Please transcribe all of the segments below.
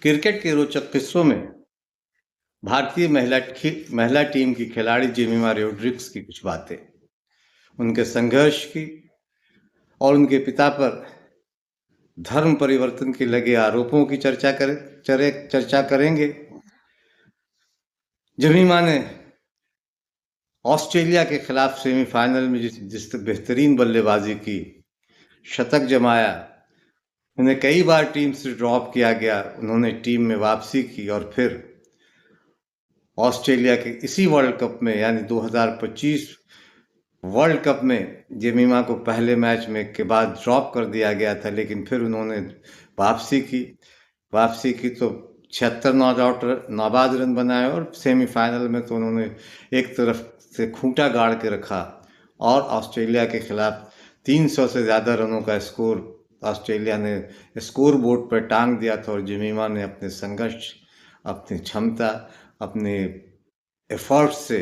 Cricket के रोचक किस्सों में भारतीय महिला टीम की खिलाड़ी जेमिमा रोड्रिग्स की कुछ बातें, उनके संघर्ष की और उनके पिता पर धर्म परिवर्तन के लगे आरोपों की चर्चा करेंगे। जेमिमा ने ऑस्ट्रेलिया के खिलाफ सेमीफाइनल में जिस बेहतरीन बल्लेबाजी की, शतक जमाया, उन्हें कई बार टीम से ड्रॉप किया गया, उन्होंने टीम में वापसी की और फिर ऑस्ट्रेलिया के इसी वर्ल्ड कप में यानी 2025 वर्ल्ड कप में जेमिमा को पहले मैच में के बाद ड्रॉप कर दिया गया था, लेकिन फिर उन्होंने वापसी की तो 76 नॉट आउट नाबाद रन बनाए और सेमीफाइनल में तो उन्होंने एक तरफ से खूंटा गाड़ के रखा और ऑस्ट्रेलिया के खिलाफ 300 से ज़्यादा रनों का स्कोर ऑस्ट्रेलिया ने स्कोर बोर्ड पर टांग दिया था। और जेमिमा ने अपने संघर्ष, अपनी क्षमता, अपने एफर्ट से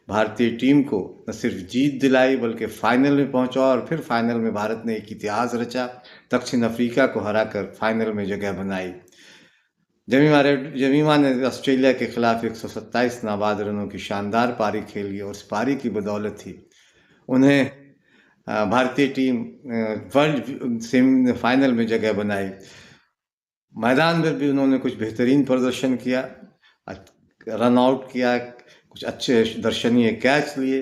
भारतीय टीम को न सिर्फ जीत दिलाई बल्कि फाइनल में पहुंचा और फिर फाइनल में भारत ने एक इतिहास रचा, दक्षिण अफ्रीका को हराकर फाइनल में जगह बनाई। जेमिमा ने ऑस्ट्रेलिया के खिलाफ 127 नाबाद रनों की शानदार पारी खेली और उस पारी की बदौलत ही उन्हें भारतीय टीम वर्ल्ड सेमीफाइनल में जगह बनाई। मैदान में भी उन्होंने कुछ बेहतरीन प्रदर्शन किया, रन आउट किया, कुछ अच्छे दर्शनीय कैच लिए,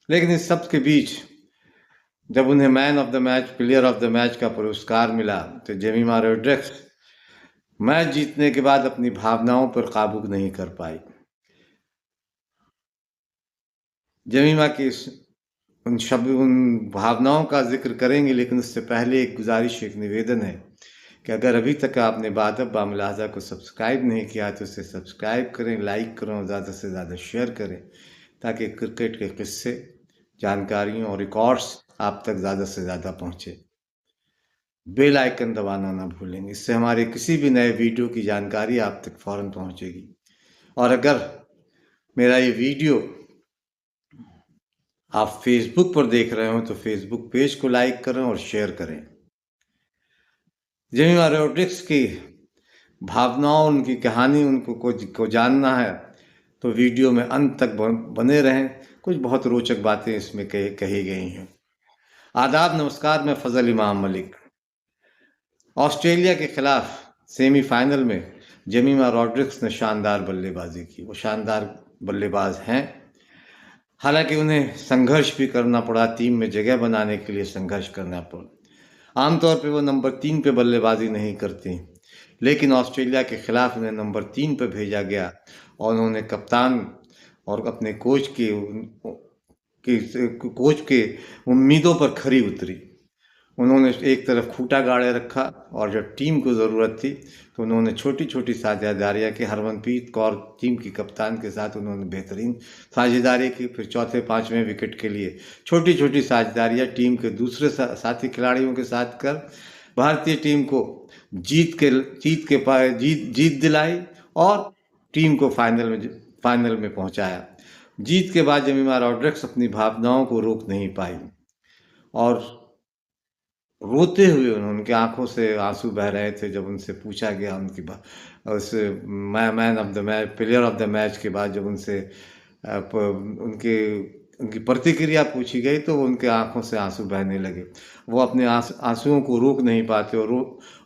लेकिन इस सब के बीच जब उन्हें man of the match, player of the match का पुरस्कार मिला तो जेमिमा रोड्रिग्स मैच जीतने के बाद अपनी भावनाओं पर काबू नहीं कर पाई। जेमिमा की उन भावनाओं का जिक्र करेंगे, लेकिन उससे पहले एक गुजारिश, एक निवेदन है कि अगर अभी तक आपने बादब बामलाजा को सब्सक्राइब नहीं किया तो इसे सब्सक्राइब करें, लाइक करें और ज़्यादा से ज़्यादा शेयर करें ताकि क्रिकेट के किस्से, जानकारियों और रिकॉर्ड्स आप तक ज़्यादा से ज़्यादा पहुँचे। बेल आइकन दबाना ना भूलें, इससे हमारे किसी भी नए वीडियो की जानकारी आप तक फ़ौरन पहुँचेगी। और अगर मेरा ये वीडियो आप फेसबुक पर देख रहे हो तो फेसबुक पेज को लाइक करें और शेयर करें। जेमिमा रोड्रिग्स की भावनाओं, उनकी कहानी को जानना है तो वीडियो में अंत तक बने रहें, कुछ बहुत रोचक बातें इसमें कही गई हैं। आदाब, नमस्कार, मैं फजल इमाम मलिक। ऑस्ट्रेलिया के खिलाफ सेमीफाइनल में जेमिमा रोड्रिग्स ने शानदार बल्लेबाजी की। वो शानदार बल्लेबाज हैं, हालांकि उन्हें संघर्ष भी करना पड़ा, टीम में जगह बनाने के लिए संघर्ष करना पड़ा। आमतौर पे वो नंबर 3 पे बल्लेबाजी नहीं करती, लेकिन ऑस्ट्रेलिया के खिलाफ उन्हें नंबर 3 पे भेजा गया और उन्होंने कप्तान और अपने कोच के उम्मीदों पर खरी उतरी। उन्होंने एक तरफ खूंटा गाड़े रखा और जब टीम को ज़रूरत थी तो उन्होंने छोटी छोटी साझेदारियाँ की। हरमनप्रीत कौर टीम की कप्तान के साथ उन्होंने बेहतरीन साझेदारी की। फिर चौथे पाँचवें विकेट के लिए छोटी छोटी साझेदारियाँ टीम के दूसरे साथी खिलाड़ियों के साथ कर भारतीय टीम को जीत दिलाई और टीम को फाइनल में पहुंचाया। जीत के बाद जेमिमा रोड्रिग्स अपनी भावनाओं को रोक नहीं पाई और रोते हुए उनकी आंखों से आंसू बह रहे थे जब उनसे पूछा गया उस man of the match, player of the match के बाद जब उनसे उनकी प्रतिक्रिया पूछी गई तो उनके आंखों से आंसू बहने लगे। वो अपने आंसुओं को रोक नहीं पाते और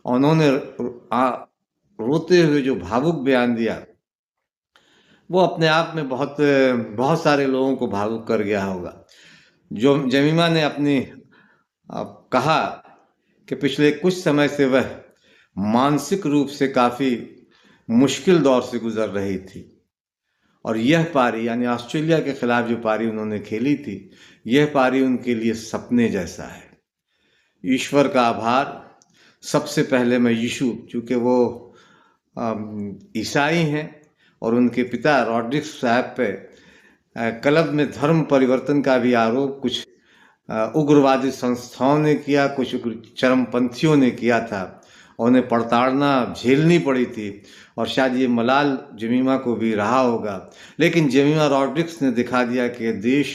उन्होंने रोते हुए जो भावुक बयान दिया वो अपने आप में बहुत सारे लोगों को भावुक कर गया होगा। जो जेमिमा ने अपनी कहा कि पिछले कुछ समय से वह मानसिक रूप से काफ़ी मुश्किल दौर से गुजर रही थी और यह पारी यानी ऑस्ट्रेलिया के खिलाफ जो पारी उन्होंने खेली थी, यह पारी उनके लिए सपने जैसा है। ईश्वर का आभार। सबसे पहले मैं यीशु, चूँकि वो ईसाई हैं और उनके पिता रोड्रिग्स साहब पे क्लब में धर्म परिवर्तन का भी आरोप कुछ उग्रवादी संस्थाओं ने किया, कुछ चरमपंथियों ने किया था और उन्हें प्रताड़ना झेलनी पड़ी थी और शायद ये मलाल जेमिमा को भी रहा होगा। लेकिन जेमिमा रोड्रिग्स ने दिखा दिया कि देश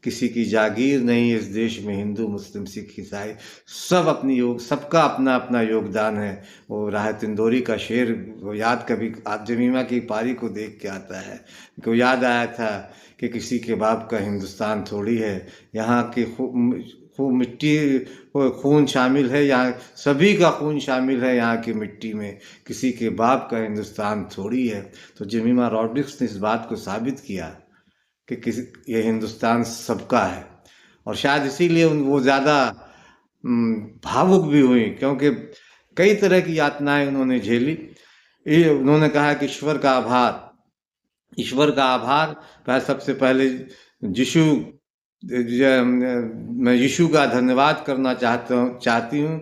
किसी की जागीर नहीं इस देश में, हिंदू मुस्लिम सिख ईसाई सब अपनी सबका अपना अपना योगदान है। वो राहत इंदौरी का शेर वो याद कभी आप जमीमा की पारी को देख के आता है, को याद आया था कि किसी के बाप का हिंदुस्तान थोड़ी है, यहाँ की मिट्टी खून शामिल है, यहाँ सभी का खून शामिल है यहाँ की मिट्टी में, किसी के बाप का हिंदुस्तान थोड़ी है। तो जेमिमा रॉड्रिक्स ने इस बात को साबित किया कि ये हिंदुस्तान सबका है। और शायद इसीलिए वो ज़्यादा भावुक भी हुई, क्योंकि कई तरह की यातनाएं उन्होंने झेली। उन्होंने कहा कि ईश्वर का आभार सबसे पहले मैं यीशु का धन्यवाद करना चाहती हूँ,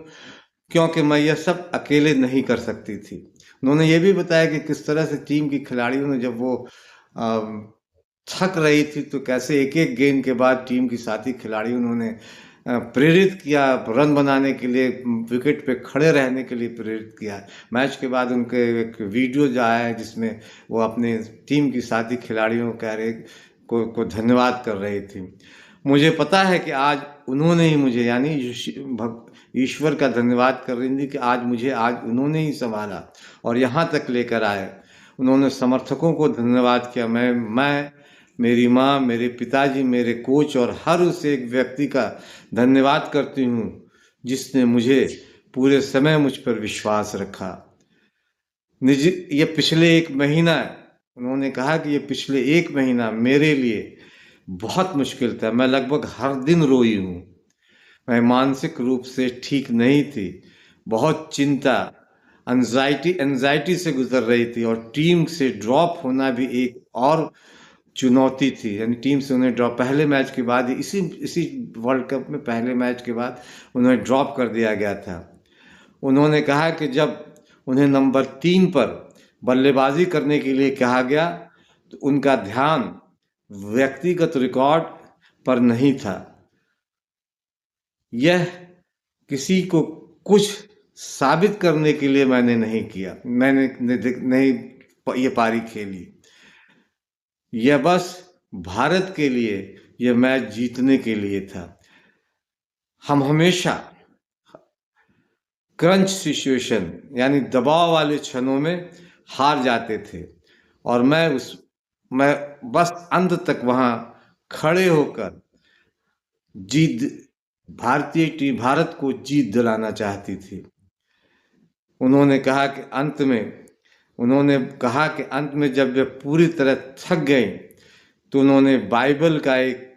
क्योंकि मैं यह सब अकेले नहीं कर सकती थी। उन्होंने ये भी बताया कि किस तरह से टीम की खिलाड़ियों ने जब वो थक रही थी तो कैसे एक एक गेंद के बाद टीम की साथी खिलाड़ी उन्होंने प्रेरित किया रन बनाने के लिए, विकेट पे खड़े रहने के लिए प्रेरित किया। मैच के बाद उनके एक वीडियो जो आया है जिसमें वो अपने टीम की साथी खिलाड़ियों को धन्यवाद कर रही थी। मुझे पता है कि आज उन्होंने ही मुझे, यानी ईश्वर का धन्यवाद कर रही थी कि आज उन्होंने ही संभाला और यहाँ तक लेकर आए। उन्होंने समर्थकों को धन्यवाद किया। मैं मेरी माँ, मेरे पिताजी, मेरे कोच और हर उस एक व्यक्ति का धन्यवाद करती हूँ जिसने मुझे पूरे समय मुझ पर विश्वास रखा। ये पिछले एक महीना, उन्होंने कहा कि ये पिछले एक महीना मेरे लिए बहुत मुश्किल था। मैं लगभग हर दिन रोई हूँ। मैं मानसिक रूप से ठीक नहीं थी, बहुत चिंता, एंजाइटी से गुजर रही थी और टीम से ड्रॉप होना भी एक और चुनौती थी। यानी टीम से उन्हें ड्रॉप पहले मैच के बाद, इसी वर्ल्ड कप में पहले मैच के बाद उन्हें ड्रॉप कर दिया गया था। उन्होंने कहा कि जब उन्हें नंबर 3 पर बल्लेबाजी करने के लिए कहा गया तो उनका ध्यान व्यक्तिगत रिकॉर्ड पर नहीं था। यह किसी को कुछ साबित करने के लिए मैंने नहीं किया, मैंने नहीं ये पारी खेली। यह बस भारत के लिए, यह मैच जीतने के लिए था। हम हमेशा क्रंच सिचुएशन यानी दबाव वाले क्षणों में हार जाते थे और मैं बस अंत तक वहां खड़े होकर भारत को जीत दिलाना चाहती थी। उन्होंने कहा कि अंत में जब वे पूरी तरह थक गई तो उन्होंने बाइबल का एक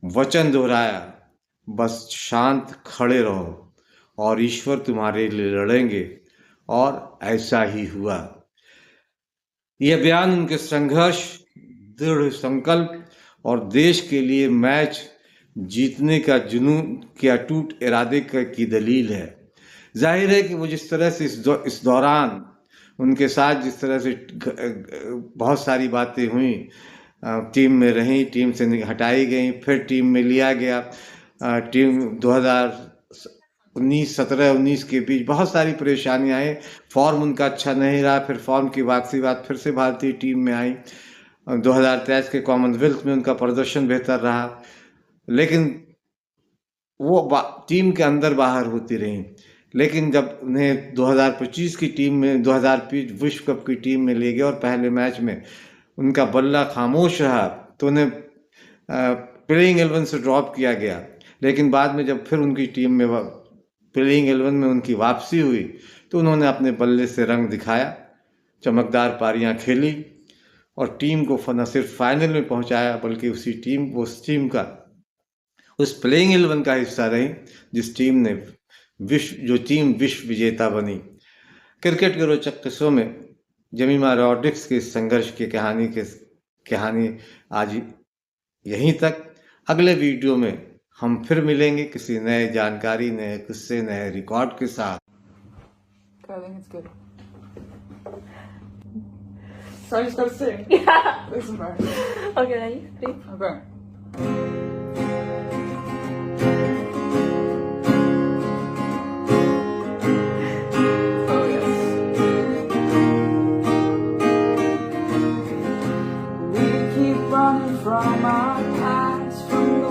वचन दोहराया, बस शांत खड़े रहो और ईश्वर तुम्हारे लिए लड़ेंगे। और ऐसा ही हुआ। यह बयान उनके संघर्ष, दृढ़ संकल्प और देश के लिए मैच जीतने का जुनून के अटूट इरादे की दलील है। जाहिर है कि वो जिस तरह से इस दौरान उनके साथ जिस तरह से बहुत सारी बातें हुई, टीम में रहीं, टीम से हटाई गई, फिर टीम में लिया गया, टीम 2017-19 के बीच बहुत सारी परेशानियां आई, फॉर्म उनका अच्छा नहीं रहा, फिर फॉर्म की वापसी बाद फिर से भारतीय टीम में आई। 2023 के कॉमनवेल्थ में उनका प्रदर्शन बेहतर रहा, लेकिन वो टीम के अंदर बाहर होती रही। लेकिन जब उन्हें 2025 की टीम में 2025 विश्व कप की टीम में ले गया और पहले मैच में उनका बल्ला खामोश रहा तो उन्हें प्लेइंग 11 से ड्रॉप किया गया। लेकिन बाद में जब फिर उनकी टीम में प्लेइंग 11 में उनकी वापसी हुई तो उन्होंने अपने बल्ले से रंग दिखाया, चमकदार पारियां खेली और टीम को न सिर्फ फाइनल में पहुंचाया बल्कि उस प्लेइंग 11 का हिस्सा रही जिस टीम ने विश्व विजेता बनी। क्रिकेट के रोचक किस्सों में जेमिमा रॉड्रिक्स के संघर्ष की कहानी आज यहीं तक। अगले वीडियो में हम फिर मिलेंगे किसी नए जानकारी, नए किस्से, नए रिकॉर्ड के साथ। So I just gotta sing. Yeah. Listen, bro. Okay, ready? Okay. Oh yes. We keep running from our past, from the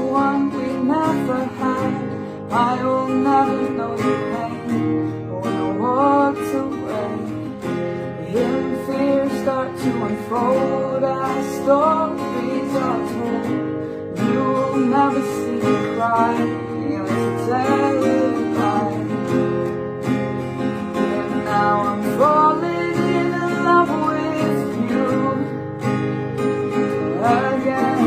to unfold our stories are told. You'll never see me cry, unless I tell it right. And now I'm falling in love with you again.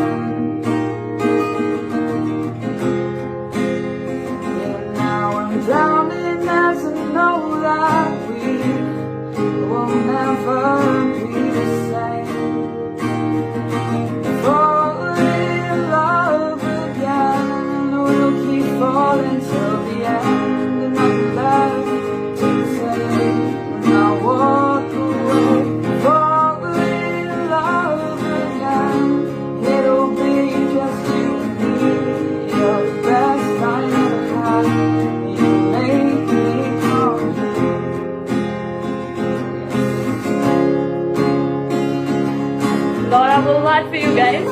And now I'm drowning as I know that we will never be the same. Fall in love again, we'll keep falling till the end, and nothing left to say when I walk away. Fall in love again, it'll be just you and me. You're the best I ever had, you make me complete. Laura will write for you guys.